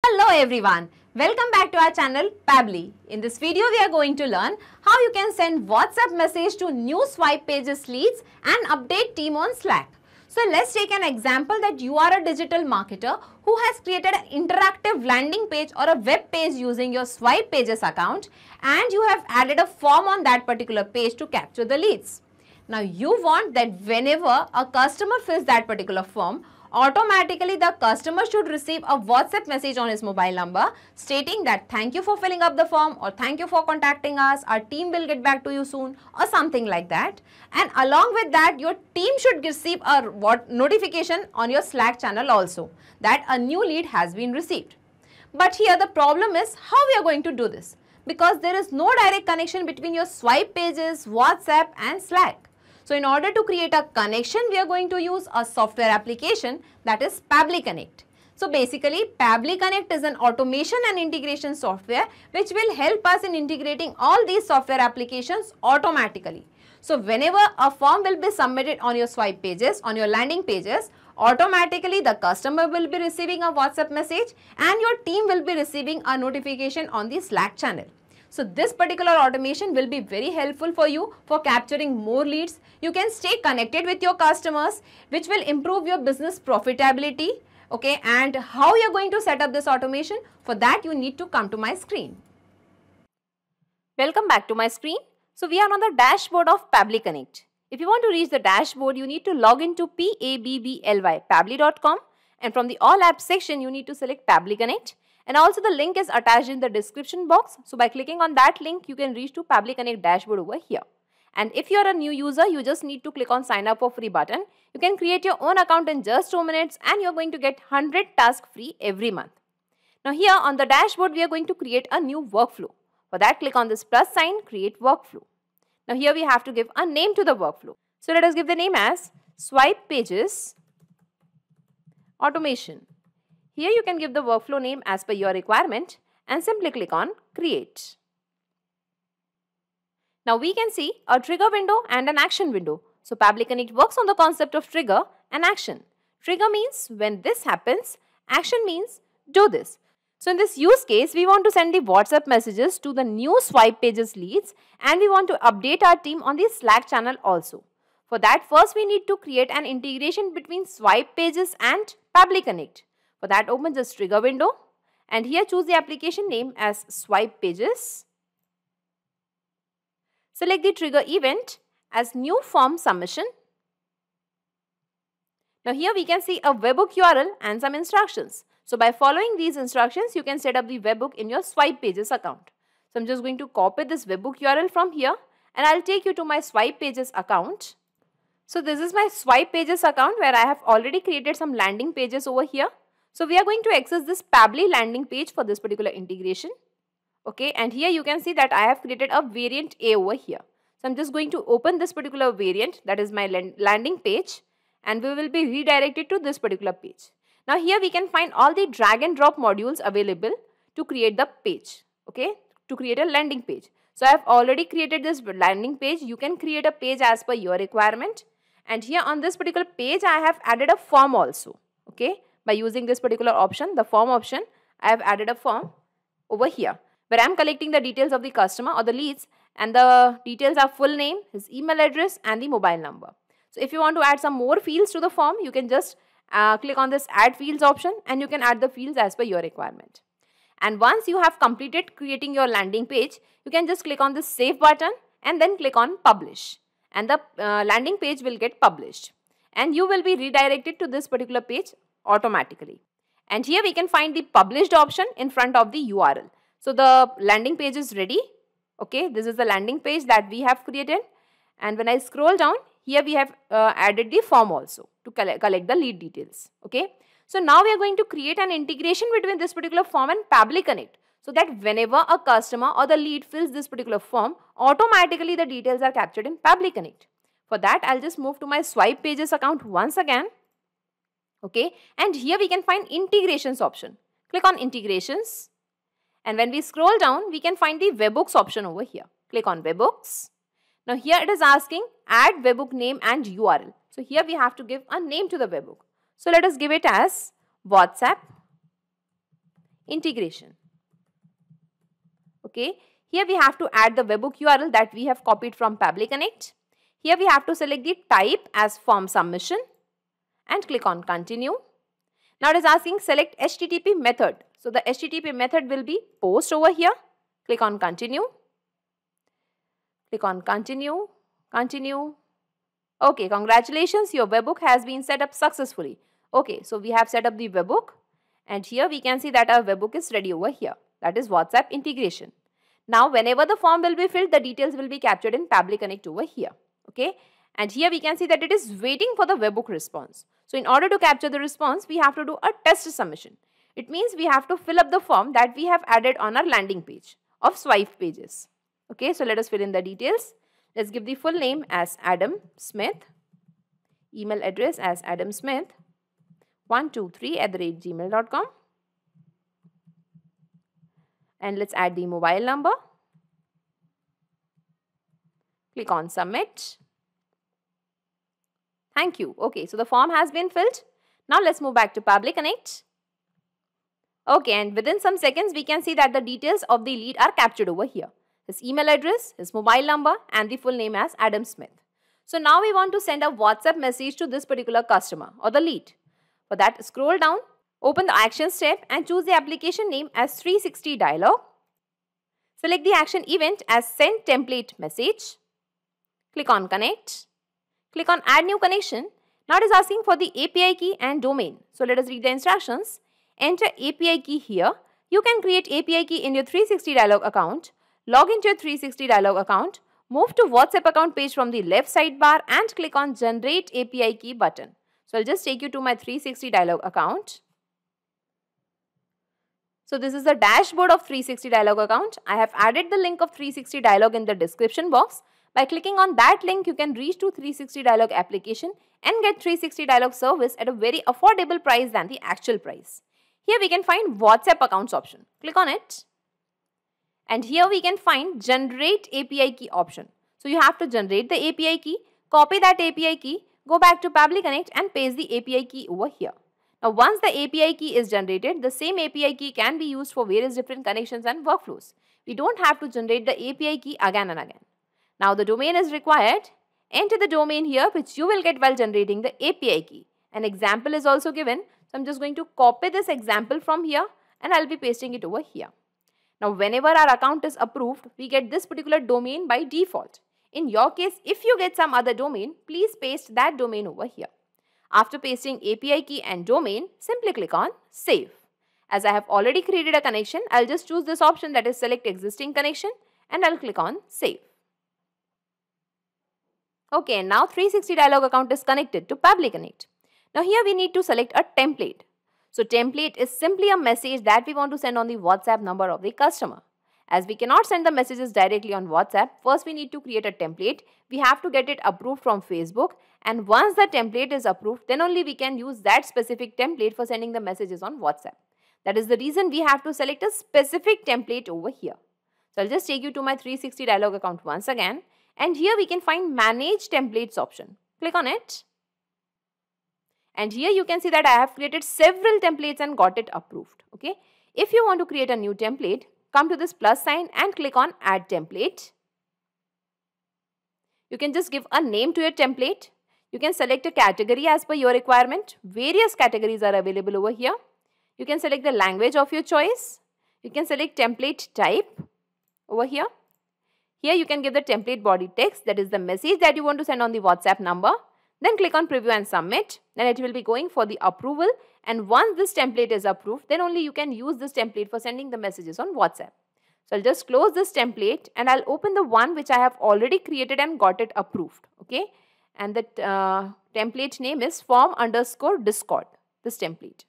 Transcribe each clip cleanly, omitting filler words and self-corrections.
Hello everyone, welcome back to our channel Pabbly. In this video we are going to learn how you can send WhatsApp message to new swipe pages leads and update team on Slack. So let's take an example that you are a digital marketer who has created an interactive landing page or a web page using your swipe pages account, and you have added a form on that particular page to capture the leads. Now you want that whenever a customer fills that particular form, automatically the customer should receive a WhatsApp message on his mobile number stating that thank you for filling up the form, or thank you for contacting us, our team will get back to you soon, or something like that. And along with that, your team should receive a notification on your Slack channel also that a new lead has been received. But here the problem is how we are going to do this, because there is no direct connection between your swipe pages, WhatsApp and Slack. So in order to create a connection, we are going to use a software application, that is Pabbly Connect. So basically, Pabbly Connect is an automation and integration software which will help us in integrating all these software applications automatically. So whenever a form will be submitted on your swipe pages, on your landing pages, automatically the customer will be receiving a WhatsApp message and your team will be receiving a notification on the Slack channel. So this particular automation will be very helpful for you for capturing more leads. You can stay connected with your customers, which will improve your business profitability. Okay, and how you are going to set up this automation? For that you need to come to my screen. Welcome back to my screen. So we are on the dashboard of Pabbly Connect. If you want to reach the dashboard, you need to log into pabbly.com, and from the All Apps section you need to select Pabbly Connect. And also the link is attached in the description box. So by clicking on that link, you can reach to Pabbly Connect dashboard over here. And if you are a new user, you just need to click on sign up for free button. You can create your own account in just 2 minutes and you are going to get 100 tasks free every month. Now here on the dashboard, we are going to create a new workflow. For that, click on this plus sign, create workflow. Now here we have to give a name to the workflow. So let us give the name as Swipe Pages Automation. Here you can give the workflow name as per your requirement and simply click on Create. Now we can see a trigger window and an action window. So Pabbly Connect works on the concept of trigger and action. Trigger means when this happens, action means do this. So in this use case, we want to send the WhatsApp messages to the new swipe pages leads, and we want to update our team on the Slack channel also. For that, first we need to create an integration between swipe pages and Pabbly Connect. For that, open this trigger window and here choose the application name as Swipe Pages. Select the trigger event as New Form Submission. Now here we can see a webhook URL and some instructions. So by following these instructions, you can set up the webhook in your Swipe Pages account. So I'm just going to copy this webhook URL from here and I'll take you to my Swipe Pages account. So this is my Swipe Pages account where I have already created some landing pages over here. So we are going to access this Pabbly landing page for this particular integration. Okay, and here you can see that I have created a variant A over here. So I'm just going to open this particular variant, that is my landing page, and we will be redirected to this particular page. Now here we can find all the drag and drop modules available to create the page, okay, to create a landing page. So I have already created this landing page. You can create a page as per your requirement. And here on this particular page, I have added a form also, okay. By using this particular option, the form option, I have added a form over here where I am collecting the details of the customer or the leads, and the details are full name, his email address and the mobile number. So if you want to add some more fields to the form, you can just click on this add fields option and you can add the fields as per your requirement. And once you have completed creating your landing page, you can just click on this save button and then click on publish, and the landing page will get published and you will be redirected to this particular page automatically. And here we can find the published option in front of the URL. So the landing page is ready. Okay, this is the landing page that we have created, and when I scroll down, here we have added the form also to collect the lead details. Okay, so now we are going to create an integration between this particular form and Pabbly Connect, so that whenever a customer or the lead fills this particular form, automatically the details are captured in Pabbly Connect. For that, I'll just move to my Swipe Pages account once again. Okay, and here we can find integrations option. Click on integrations, and when we scroll down, we can find the webhooks option over here. Click on webhooks. Now here it is asking add webhook name and URL. So here we have to give a name to the webhook. So let us give it as WhatsApp integration. Okay, here we have to add the webhook URL that we have copied from Pabbly Connect. Here we have to select the type as form submission and click on continue. Now it is asking select HTTP method. So the HTTP method will be post over here. Click on continue. Click on continue. Continue. Okay, congratulations, your webhook has been set up successfully. Okay, so we have set up the webhook and here we can see that our webhook is ready over here. That is WhatsApp integration. Now whenever the form will be filled, the details will be captured in Pabbly Connect over here. Okay, and here we can see that it is waiting for the webhook response. So in order to capture the response, we have to do a test submission. It means we have to fill up the form that we have added on our landing page of swipe pages. Okay, so let us fill in the details. Let's give the full name as Adam Smith, email address as adamsmith123@gmail.com, and let's add the mobile number. Click on submit. Thank you. Okay, so the form has been filled. Now let's move back to Pabbly Connect. Okay, and within some seconds we can see that the details of the lead are captured over here. His email address, his mobile number and the full name as Adam Smith. So now we want to send a WhatsApp message to this particular customer or the lead. For that, scroll down, open the Actions tab and choose the application name as 360 Dialog. Select the action event as Send Template Message. Click on Connect. Click on Add New Connection. Now it is asking for the API key and domain. So let us read the instructions. Enter API key here. You can create API key in your 360 Dialog account. Log into your 360 Dialog account. Move to WhatsApp account page from the left sidebar and click on Generate API Key button. So I'll just take you to my 360 Dialog account. So this is the dashboard of 360 Dialog account. I have added the link of 360 Dialog in the description box. By clicking on that link, you can reach to 360 Dialog application and get 360 Dialog service at a very affordable price than the actual price. Here we can find WhatsApp accounts option. Click on it. And here we can find Generate API Key option. So you have to generate the API key, copy that API key, go back to Pabbly Connect and paste the API key over here. Now once the API key is generated, the same API key can be used for various different connections and workflows. We don't have to generate the API key again and again. Now the domain is required. Enter the domain here which you will get while generating the API key. An example is also given. So I'm just going to copy this example from here and I'll be pasting it over here. Now whenever our account is approved, we get this particular domain by default. In your case, if you get some other domain, please paste that domain over here. After pasting API key and domain, simply click on Save. As I have already created a connection, I'll just choose this option, that is Select Existing Connection, and I'll click on Save. Okay, now 360 Dialog account is connected to Pabbly Connect. Now here we need to select a template. So template is simply a message that we want to send on the WhatsApp number of the customer. As we cannot send the messages directly on WhatsApp, first we need to create a template. We have to get it approved from Facebook, and once the template is approved, then only we can use that specific template for sending the messages on WhatsApp. That is the reason we have to select a specific template over here. So I'll just take you to my 360 Dialog account once again, and here we can find Manage Templates option. Click on it. And here you can see that I have created several templates and got it approved. Okay. If you want to create a new template, come to this plus sign and click on Add Template. You can just give a name to your template. You can select a category as per your requirement. Various categories are available over here. You can select the language of your choice. You can select template type over here. Here you can give the template body text, that is the message that you want to send on the WhatsApp number. Then click on Preview and Submit. Then it will be going for the approval. And once this template is approved, then only you can use this template for sending the messages on WhatsApp. So I'll just close this template and I'll open the one which I have already created and got it approved. Okay. And the template name is form_discord, this template.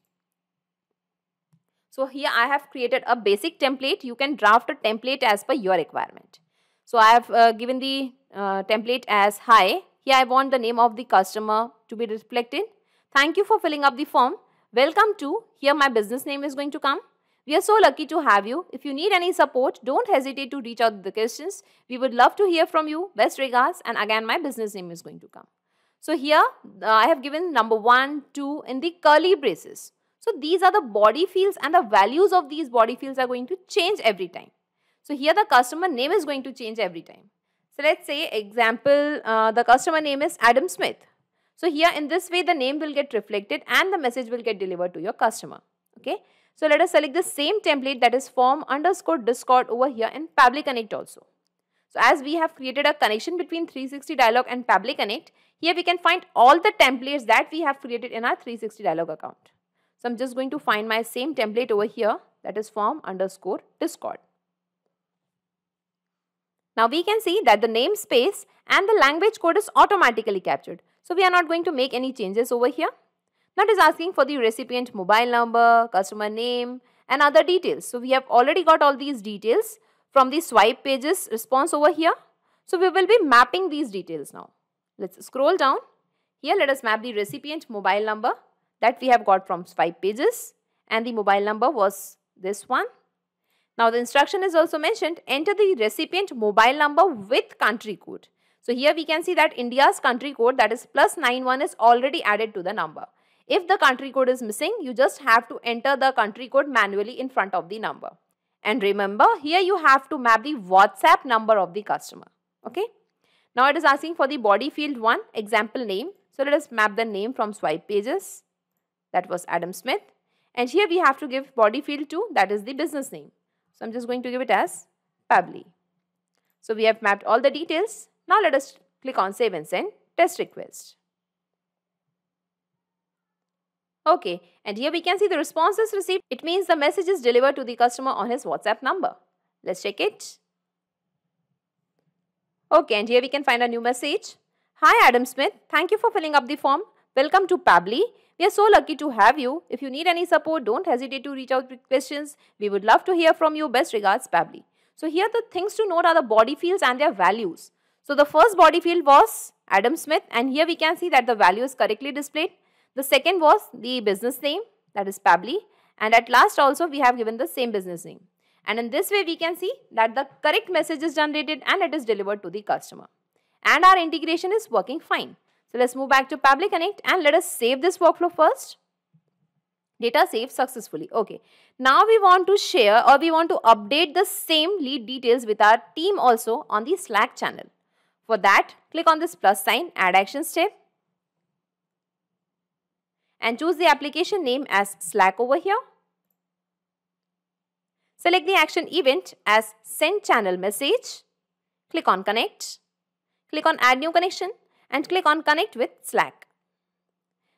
So here I have created a basic template. You can draft a template as per your requirement. So I have given the template as Hi. Here I want the name of the customer to be reflected. Thank you for filling up the form. Welcome to. Here my business name is going to come. We are so lucky to have you. If you need any support, don't hesitate to reach out with the questions. We would love to hear from you. Best regards. And again, my business name is going to come. So here I have given number 1, 2 in the curly braces. So these are the body fields and the values of these body fields are going to change every time. So here the customer name is going to change every time. So let's say example, the customer name is Adam Smith. So here in this way the name will get reflected and the message will get delivered to your customer. Okay. So let us select the same template, that is form_discord over here in Pabbly Connect also. So as we have created a connection between 360 Dialog and Pabbly Connect, here we can find all the templates that we have created in our 360 Dialog account. So I'm just going to find my same template over here, that is form_discord. Now we can see that the namespace and the language code is automatically captured. So we are not going to make any changes over here. Now it is asking for the recipient mobile number, customer name and other details. So we have already got all these details from the swipe pages response over here. So we will be mapping these details now. Let's scroll down. Here let us map the recipient mobile number that we have got from swipe pages, and the mobile number was this one. Now the instruction is also mentioned, enter the recipient mobile number with country code. So here we can see that India's country code, that is +91, is already added to the number. If the country code is missing, you just have to enter the country code manually in front of the number. And remember, here you have to map the WhatsApp number of the customer. Okay. Now it is asking for the body field 1, example name. So let us map the name from swipe pages. That was Adam Smith. And here we have to give body field 2, that is the business name. So I'm just going to give it as Pabbly. So we have mapped all the details. Now let us click on save and send test request. Okay, and here we can see the response is received. It means the message is delivered to the customer on his WhatsApp number. Let's check it. Okay, and here we can find a new message. Hi Adam Smith, thank you for filling up the form. Welcome to Pabbly. We are so lucky to have you. If you need any support, don't hesitate to reach out with questions. We would love to hear from you. Best regards, Pabbly. So here the things to note are the body fields and their values. So the first body field was Adam Smith, and here we can see that the value is correctly displayed. The second was the business name, that is Pabbly, and at last also we have given the same business name. And in this way we can see that the correct message is generated and it is delivered to the customer. And our integration is working fine. So let's move back to Pabbly Connect and let us save this workflow first. Data saved successfully. Okay. Now we want to share or we want to update the same lead details with our team also on the Slack channel. For that, click on this plus sign, add action step, and choose the application name as Slack over here. Select the action event as send channel message. Click on connect. Click on add new connection and click on connect with Slack.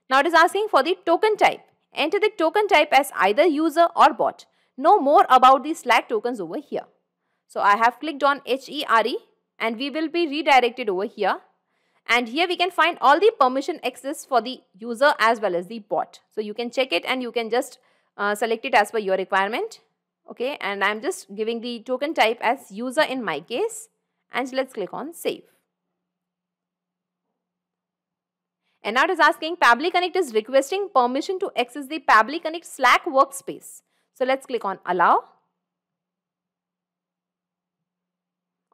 Now it is asking for the token type. Enter the token type as either user or bot. Know more about the Slack tokens over here. So I have clicked on HERE and we will be redirected over here. And here we can find all the permission access for the user as well as the bot. So you can check it and you can just select it as per your requirement. Okay, and I'm just giving the token type as user in my case. And let's click on save. And now it is asking Pabbly Connect is requesting permission to access the Pabbly Connect Slack workspace. So let's click on allow.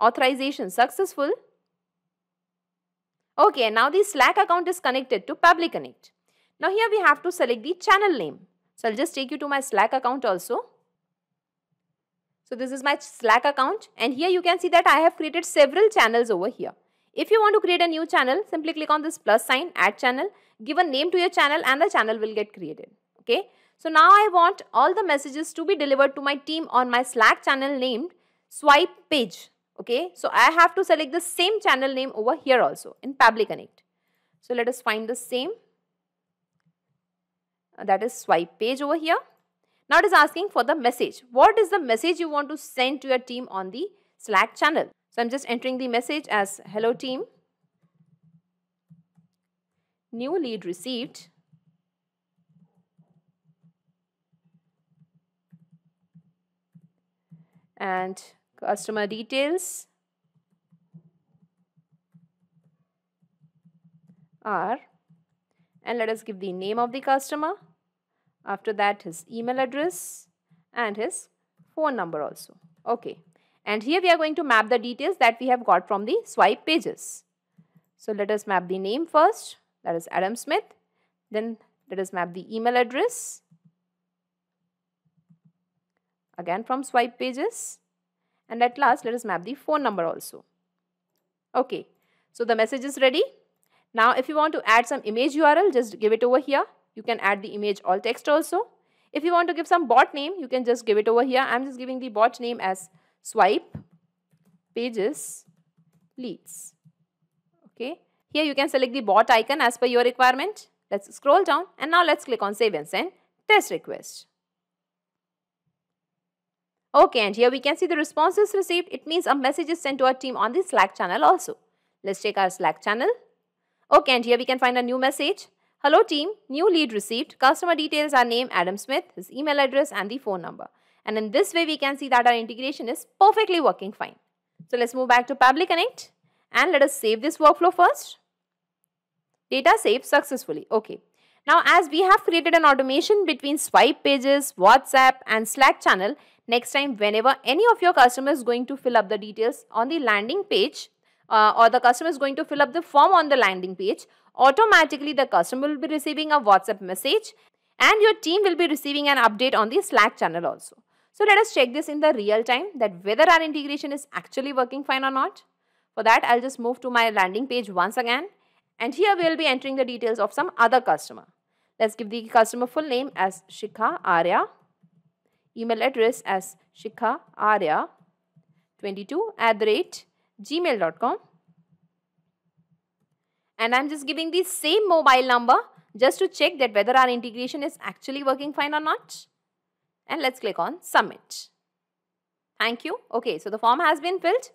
Authorization successful. Okay, now the Slack account is connected to Pabbly Connect. Now here we have to select the channel name. So I'll just take you to my Slack account also. So this is my Slack account and here you can see that I have created several channels over here. If you want to create a new channel, simply click on this plus sign, add channel, give a name to your channel and the channel will get created. Okay. So now I want all the messages to be delivered to my team on my Slack channel named swipe page. Okay. So I have to select the same channel name over here also in Pabbly Connect. So let us find the same. That is swipe page over here. Now it is asking for the message. What is the message you want to send to your team on the Slack channel? So I'm just entering the message as hello team. New lead received. And customer details are, and let us give the name of the customer. After that, his email address and his phone number also. Okay. And here we are going to map the details that we have got from the swipe pages. So let us map the name first. That is Adam Smith. Then let us map the email address. again from swipe pages, and at last let us map the phone number also. Okay, so the message is ready. Now if you want to add some image URL, just give it over here. You can add the image alt text also. If you want to give some bot name, you can just give it over here. I'm just giving the bot name as swipe pages leads. Okay, here you can select the bot icon as per your requirement. Let's scroll down and now let's click on save and send test request. Okay, and here we can see the responses received. It means a message is sent to our team on the Slack channel also. Let's check our Slack channel. Okay, and here we can find a new message. Hello team, new lead received. Customer details are name Adam Smith, his email address and the phone number. And in this way we can see that our integration is perfectly working fine. So let's move back to Pabbly Connect and let us save this workflow first. Data saved successfully. Okay. Now as we have created an automation between swipe pages, WhatsApp and Slack channel, next time whenever any of your customers is going to fill up the details on the landing page or the customer is going to fill up the form on the landing page, automatically the customer will be receiving a WhatsApp message and your team will be receiving an update on the Slack channel also. So let us check this in the real time that whether our integration is actually working fine or not. For that I'll just move to my landing page once again. And here we will be entering the details of some other customer. Let's give the customer full name as Shikha Arya, email address as shikhaarya22@gmail.com. And I'm just giving the same mobile number just to check that whether our integration is actually working fine or not. And let's click on submit. Thank you. Okay, so the form has been filled.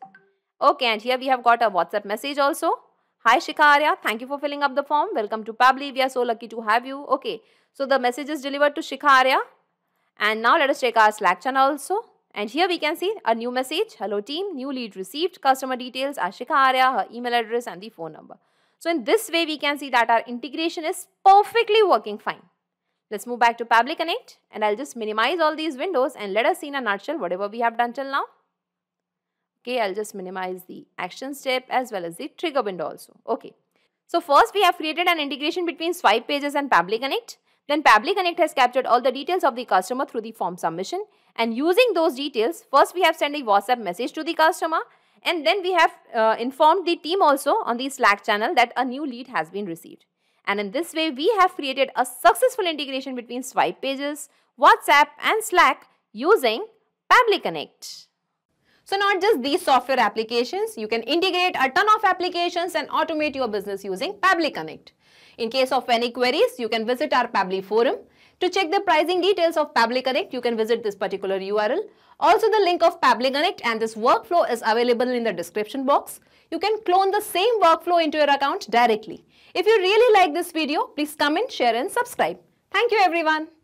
Okay, and here we have got a WhatsApp message also. Hi Shikha Arya, thank you for filling up the form. Welcome to Pabbly. We are so lucky to have you. Okay, so the message is delivered to Shikha Arya. And now let us check our Slack channel also. And here we can see a new message. Hello team, new lead received. Customer details are Shikha Arya, her email address and the phone number. So in this way we can see that our integration is perfectly working fine. Let's move back to Pabbly Connect and I'll just minimize all these windows and let us see in a nutshell whatever we have done till now. Okay, I'll just minimize the action step as well as the trigger window also. Okay, so first we have created an integration between swipe pages and Pabbly Connect. Then Pabbly Connect has captured all the details of the customer through the form submission. And using those details, first we have sent a WhatsApp message to the customer. And then we have informed the team also on the Slack channel that a new lead has been received. And in this way, we have created a successful integration between swipe pages, WhatsApp and Slack using Pabbly Connect. So not just these software applications, you can integrate a ton of applications and automate your business using Pabbly Connect. In case of any queries, you can visit our Pabbly forum. To check the pricing details of Pabbly Connect, you can visit this particular URL. Also, the link of Pabbly Connect and this workflow is available in the description box. You can clone the same workflow into your account directly. If you really like this video, please comment, share and subscribe. Thank you everyone.